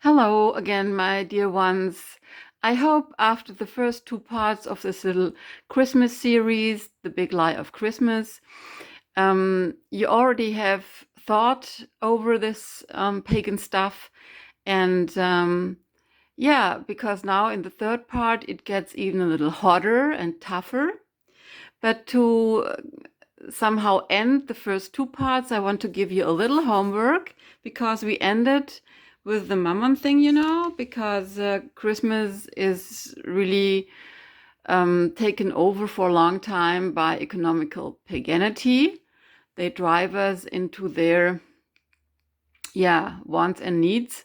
Hello again, my dear ones. I hope after the first two parts of this little Christmas series, The Big Lie of Christmas, you already have thought over this pagan stuff. And yeah, because now in the third part, it gets even a little hotter and tougher. But to somehow end the first two parts, I want to give you a little homework because we ended with the mammon thing, because Christmas is really taken over for a long time by economical paganity. They drive us into their wants and needs.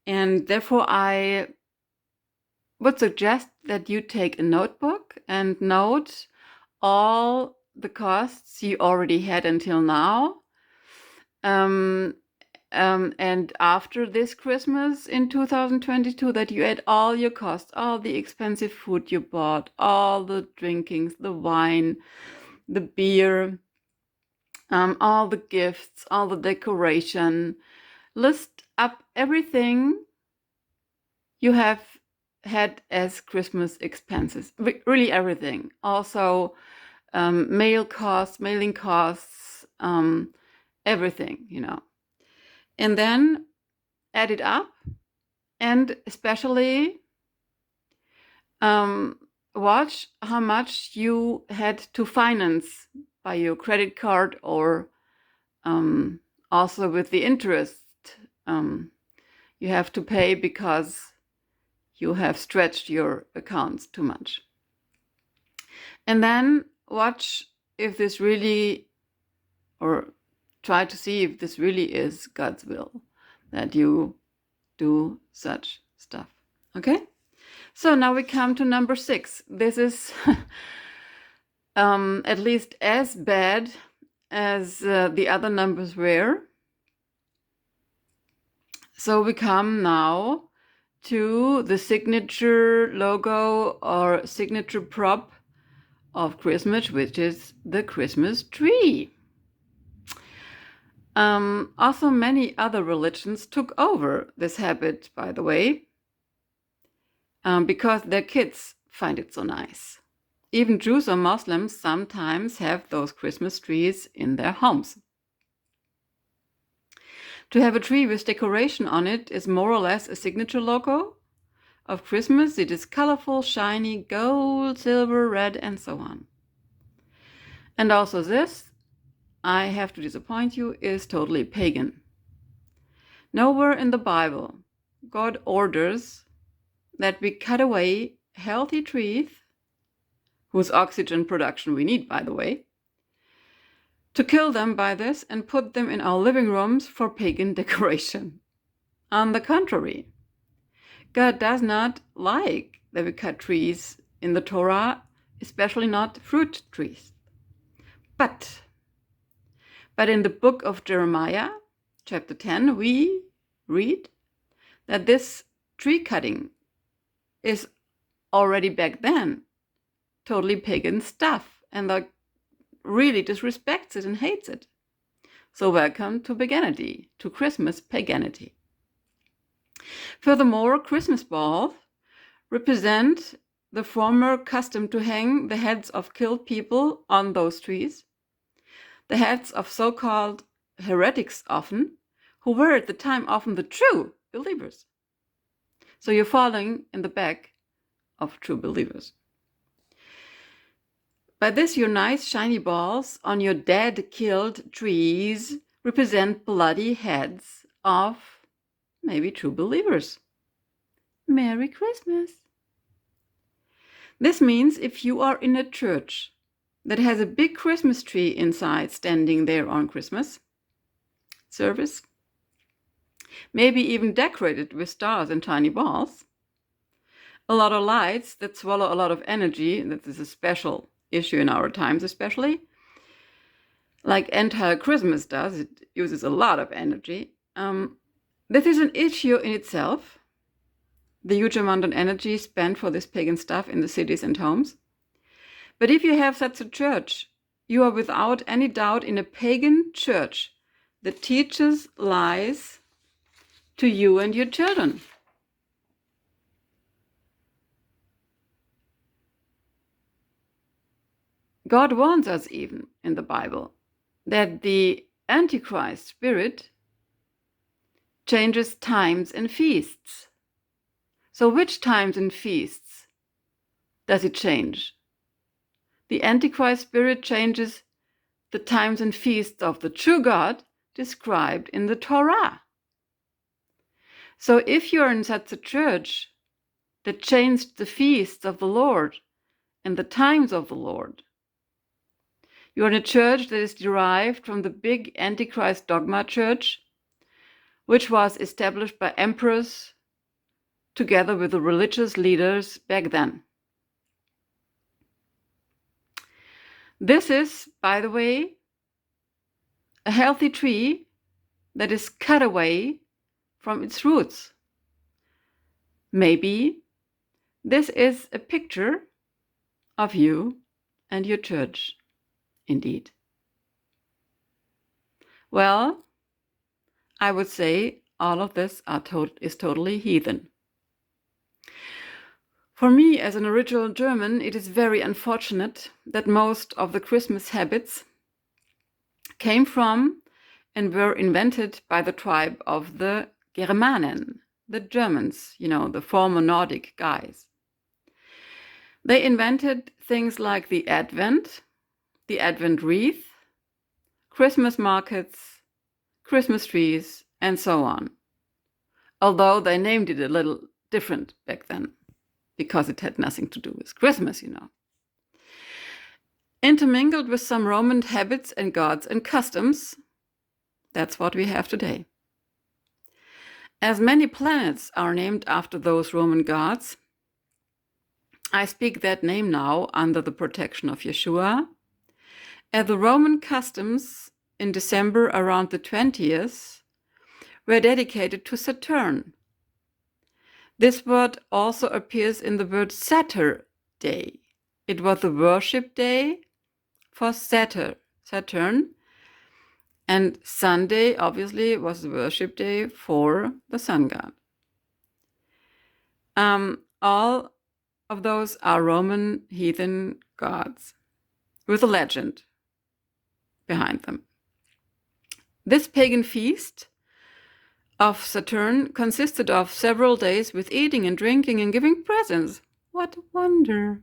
And therefore, I would suggest that you take a notebook and note all the costs you already had until now. And after this Christmas in 2022, that you add all your costs, all the expensive food you bought, all the drinkings, the wine, the beer, all the gifts, all the decoration. List up everything you have had as Christmas expenses, really everything. Also, mailing costs, everything. And then add it up, and especially watch how much you had to finance by your credit card, or also with the interest you have to pay because you have stretched your accounts too much. And then watch if this really, or try to see if this really is God's will, that you do such stuff. Okay? So now we come to number 6. This is at least as bad as the other numbers were. So we come now to the signature logo or signature prop of Christmas, which is the Christmas tree. Also, many other religions took over this habit, by the way, because their kids find it so nice. Even Jews or Muslims sometimes have those Christmas trees in their homes. To have a tree with decoration on it is more or less a signature logo of Christmas. It is colorful, shiny, gold, silver, red, and so on. And also this, I have to disappoint you, is totally pagan. Nowhere in the Bible God orders that we cut away healthy trees, whose oxygen production we need, by the way, to kill them by this and put them in our living rooms for pagan decoration. On the contrary, God does not like that we cut trees in the Torah, especially not fruit trees. But in the book of Jeremiah, chapter 10, we read that this tree cutting is already back then totally pagan stuff, and God really disrespects it and hates it. So welcome to paganity, to Christmas paganity. Furthermore, Christmas balls represent the former custom to hang the heads of killed people on those trees, the heads of so-called heretics often, who were at the time often the true believers. So you're falling in the back of true believers. By this, your nice shiny balls on your dead killed trees represent bloody heads of maybe true believers. Merry Christmas. This means if you are in a church that has a big Christmas tree inside standing there on Christmas service, maybe even decorated with stars and tiny balls, a lot of lights that swallow a lot of energy, that is a special issue in our times especially, like entire Christmas does, it uses a lot of energy. This is an issue in itself, the huge amount of energy spent for this pagan stuff in the cities and homes. But if you have such a church, you are without any doubt in a pagan church that teaches lies to you and your children. God warns us even in the Bible that the Antichrist spirit changes times and feasts. So which times and feasts does it change? The Antichrist spirit changes the times and feasts of the true God described in the Torah. So if you're in such a church that changed the feasts of the Lord and the times of the Lord, you're in a church that is derived from the big Antichrist dogma church, which was established by emperors together with the religious leaders back then. This is, by the way, a healthy tree that is cut away from its roots. Maybe this is a picture of you and your church, indeed. Well, I would say all of this is totally heathen. For me, as an original German, it is very unfortunate that most of the Christmas habits came from and were invented by the tribe of the Germanen, the Germans, the former Nordic guys. They invented things like the Advent wreath, Christmas markets, Christmas trees, and so on. Although they named it a little different back then, because it had nothing to do with Christmas, Intermingled with some Roman habits and gods and customs, that's what we have today. As many planets are named after those Roman gods, I speak that name now under the protection of Yeshua, as the Roman customs in December around the 20th were dedicated to Saturn. This word also appears in the word Saturday. It was the worship day for Saturn, and Sunday obviously was the worship day for the sun god. All of those are Roman heathen gods with a legend behind them. This pagan feast of Saturn consisted of several days with eating and drinking and giving presents. What a wonder!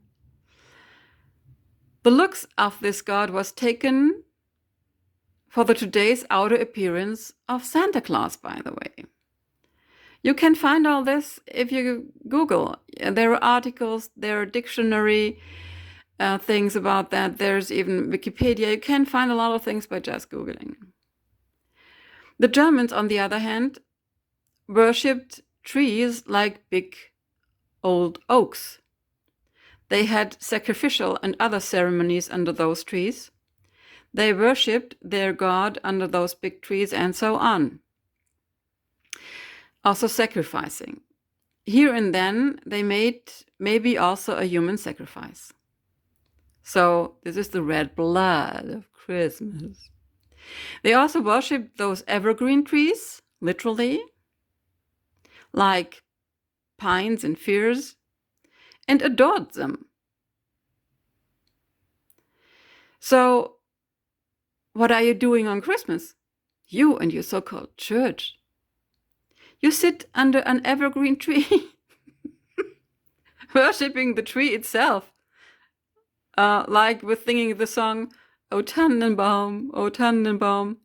The looks of this god was taken for the today's outer appearance of Santa Claus, by the way. You can find all this if you Google. There are articles, there are dictionary things about that. There's even Wikipedia. You can find a lot of things by just Googling. The Germans, on the other hand, worshipped trees like big old oaks. They had sacrificial and other ceremonies under those trees. They worshipped their god under those big trees and so on. Also sacrificing. Here and then they made maybe also a human sacrifice. So this is the red blood of Christmas. They also worshipped those evergreen trees, literally, like pines and firs, and adored them. So what are you doing on Christmas? You and your so-called church. You sit under an evergreen tree, worshipping the tree itself, like with singing the song, O Tannenbaum, O Tannenbaum.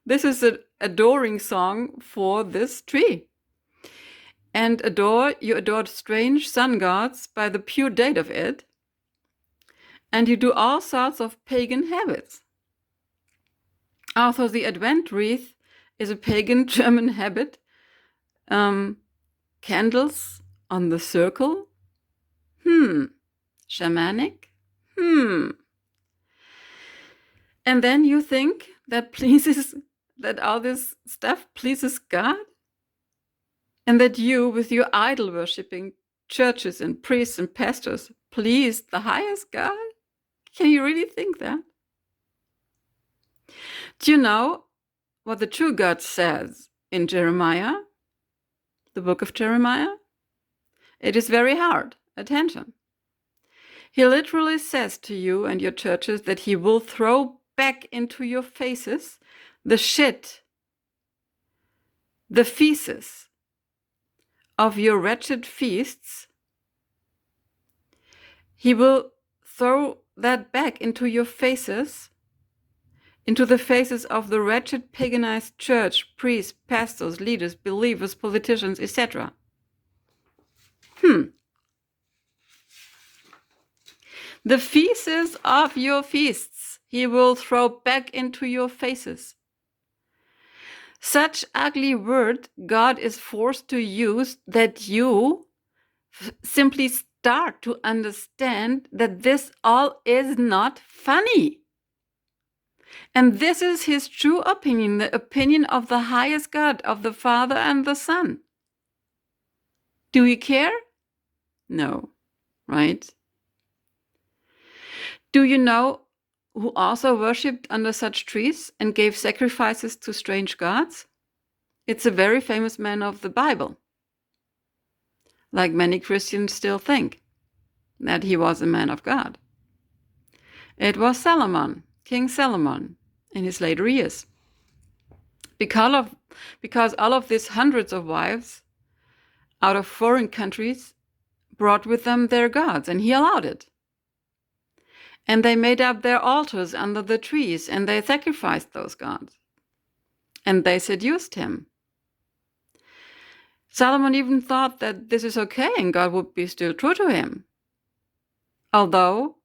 This is an adoring song for this tree. And you adored strange sun gods by the pure date of it, and you do all sorts of pagan habits. Also, the Advent wreath is a pagan German habit. Candles on the circle? Shamanic? And then you think that all this stuff pleases God? And that you, with your idol worshipping churches and priests and pastors, please the highest God? Can you really think that? Do you know what the true God says in Jeremiah? the book of Jeremiah? It is very hard. Attention. He literally says to you and your churches that he will throw back into your faces the shit, the feces of your wretched feasts. He will throw that back into your faces, into the faces of the wretched paganized church, priests, pastors, leaders, believers, politicians, etc. The feces of your feasts he will throw back into your faces. Such ugly word God is forced to use that you simply start to understand that this all is not funny. And this is his true opinion, the opinion of the highest God, of the Father and the Son. Do we care? No, right? Do you know who also worshipped under such trees and gave sacrifices to strange gods? It's a very famous man of the Bible. Like many Christians still think that he was a man of God. It was Solomon, King Solomon, in his later years. Because all of these hundreds of wives out of foreign countries brought with them their gods, and he allowed it. And they made up their altars under the trees, and they sacrificed those gods. And they seduced him. Solomon even thought that this is okay and God would be still true to him. Although,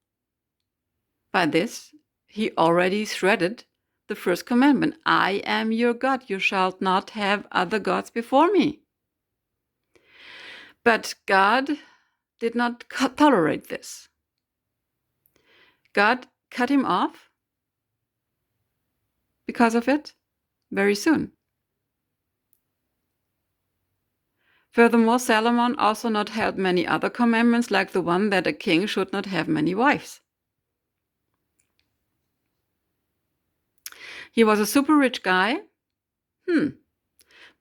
by this, he already shredded the first commandment. I am your God, you shall not have other gods before me. But God did not tolerate this. God cut him off because of it very soon. Furthermore, Solomon also not held many other commandments, like the one that a king should not have many wives. He was a super rich guy.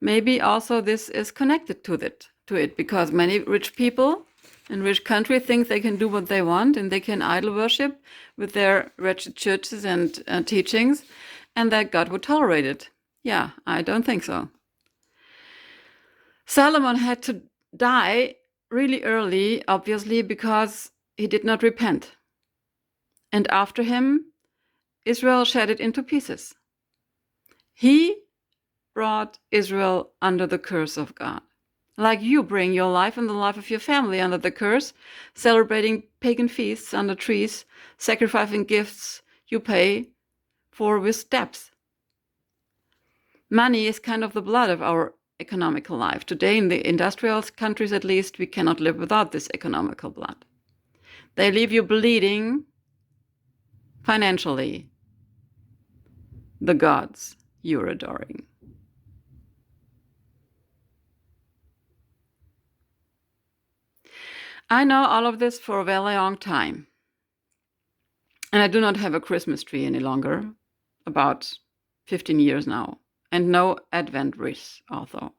Maybe also this is connected to it, because many rich people in rich countries think they can do what they want and they can idol worship with their wretched churches and teachings, and that God would tolerate it. Yeah, I don't think so. Solomon had to die really early, obviously, because he did not repent. And after him, Israel shattered into pieces. He brought Israel under the curse of God. Like you bring your life and the life of your family under the curse, celebrating pagan feasts under trees, sacrificing gifts you pay for with debts. Money is kind of the blood of our economical life. Today, in the industrial countries at least, we cannot live without this economical blood. They leave you bleeding financially the gods you're adoring. I know all of this for a very long time. And I do not have a Christmas tree any longer, about 15 years now. And no Advent wreaths also.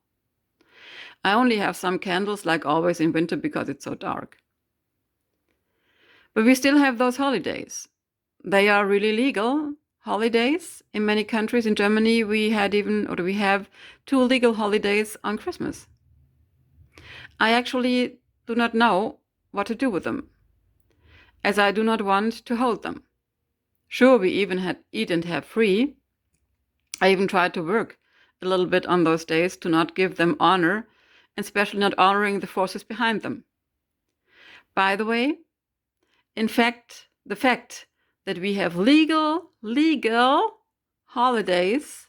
I only have some candles, like always in winter, because it's so dark. But we still have those holidays. They are really legal holidays in many countries. In Germany, we have 2 legal holidays on Christmas. I actually do not know what to do with them, as I do not want to hold them. Sure, we even had eat and have free. I even tried to work a little bit on those days to not give them honor, and especially not honoring the forces behind them. By the way, in fact, the fact that we have legal holidays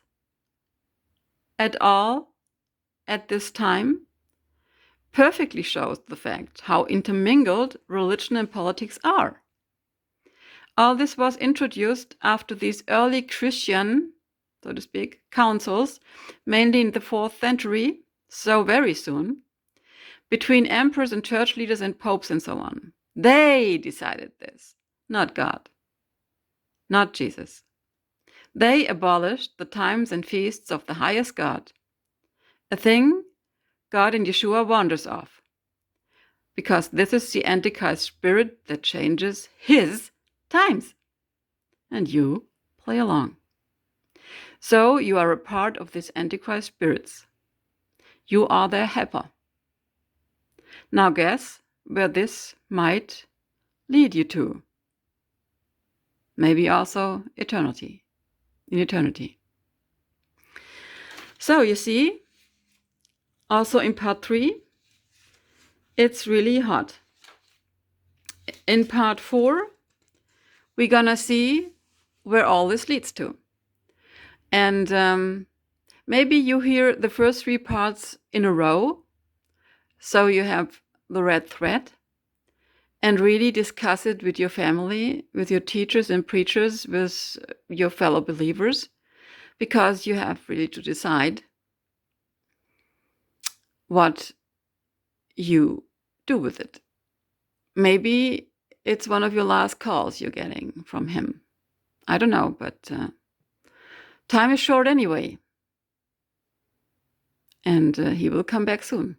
at all at this time perfectly shows the fact how intermingled religion and politics are. All this was introduced after these early Christian, so to speak, councils, mainly in the 4th century, so very soon, between emperors and church leaders and popes and so on. They decided this, not God, not Jesus. They abolished the times and feasts of the highest God, a thing God and Yeshua wanders off. Because this is the Antichrist spirit that changes his times. And you play along. So you are a part of this Antichrist spirits. You are their helper. Now guess where this might lead you to. Maybe also eternity. In eternity. So you see, also in part 3, it's really hot. In part 4, we're gonna see where all this leads to. And maybe you hear the first 3 parts in a row, so you have the red thread, and really discuss it with your family, with your teachers and preachers, with your fellow believers, because you have really to decide what you do with it. Maybe it's one of your last calls you're getting from him. I don't know, but time is short anyway. And he will come back soon.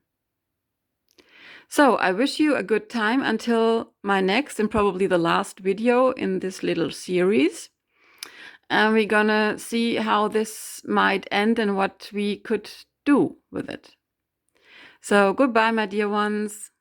So I wish you a good time until my next and probably the last video in this little series. And we're gonna see how this might end and what we could do with it. So goodbye, my dear ones.